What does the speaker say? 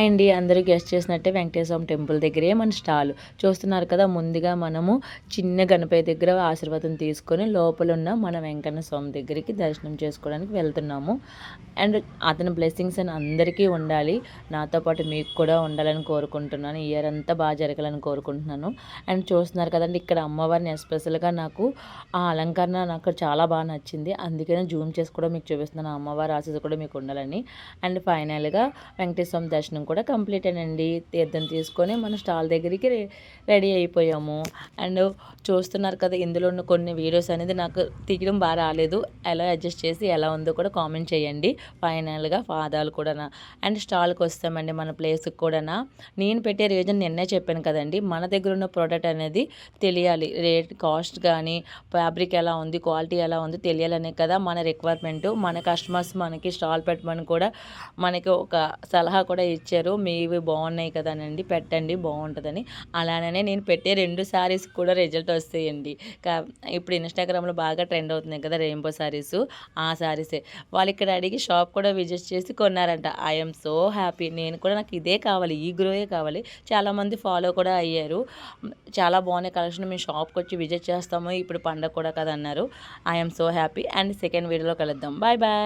Hi అండి. అందరూ guest చేసినట్టే వెంకటేశ్వర స్వామి టెంపుల్ దగ్గరే మన స్టాల్ చూస్తున్నారు కదా. ముందుగా మనము చిన్న గణపతి దగ్గర ఆశీర్వాదం తీసుకొని లోపలున్న మన వెంకన్న స్వామి దగ్గరికి దర్శనం చేసుకోవడానికి వెళ్తున్నాము. అండ్ అతని బ్లెస్సింగ్స్ అని అందరికీ ఉండాలి, నాతో పాటు మీకు కూడా ఉండాలని కోరుకుంటున్నాను. ఇయర్ అంతా బాగా జరగాలని కోరుకుంటున్నాను. అండ్ చూస్తున్నారు కదండి, ఇక్కడ అమ్మవారిని ఎస్పెషల్గా నాకు ఆ అలంకరణ నాకు చాలా బాగా నచ్చింది. అందుకనే జూమ్ చేసి కూడా మీకు చూపిస్తున్నాను. అమ్మవారి ఆశీస్సు కూడా మీకు ఉండాలని. అండ్ ఫైనల్గా వెంకటేశ్వర స్వామి దర్శనం కూడా కంప్లీట్ అయ్యండి. తీర్థం తీసుకొని మన స్టాల్ దగ్గరికి రెడీ అయిపోయాము. అండ్ చూస్తున్నారు కదా, ఇందులో ఉన్న కొన్ని వీడియోస్ అనేది నాకు తీయడం బాగా రాలేదు. ఎలా అడ్జస్ట్ చేసి ఎలా ఉందో కూడా కామెంట్ చేయండి. ఫైనల్గా పాదాలు కూడా అండ్ స్టాల్కి వస్తామండి. మన ప్లేస్కి కూడా నేను పెట్టే రీజన్ నిన్నే చెప్పాను కదండి, మన దగ్గర ఉన్న ప్రోడక్ట్ అనేది తెలియాలి. రేట్ కాస్ట్ కానీ ఫ్యాబ్రిక్ ఎలా ఉంది, క్వాలిటీ ఎలా ఉంది తెలియాలనే కదా మన రిక్వైర్మెంటు. మన కస్టమర్స్ మనకి స్టాల్ పెట్టమని కూడా మనకి ఒక సలహా కూడా ఇచ్చారు. మీవి బాగున్నాయి కదానండి, పెట్టండి బాగుంటుందని. అలానే నేను పెట్టే 2 శారీస్ కూడా రిజల్ట్ వస్తాయండి. ఇప్పుడు ఇన్స్టాగ్రామ్లో బాగా ట్రెండ్ అవుతున్నాయి కదా రెయిన్బో శారీస్, ఆ శారీసే. వాళ్ళు ఇక్కడ అడిగి షాప్ కూడా విజిట్ చేసి కొన్నారంట. I'm so happy. నేను కూడా నాకు ఇదే కావాలి, ఈ గ్రోయే కావాలి. చాలామంది ఫాలో కూడా అయ్యారు. చాలా బాగున్నాయి కలెక్షన్, మేము షాప్కి వచ్చి విజిట్ చేస్తాము, ఇప్పుడు పండగ కూడా కదా అన్నారు. I'm so happy. And second వీడియోలో కలుద్దాం. Bye bye.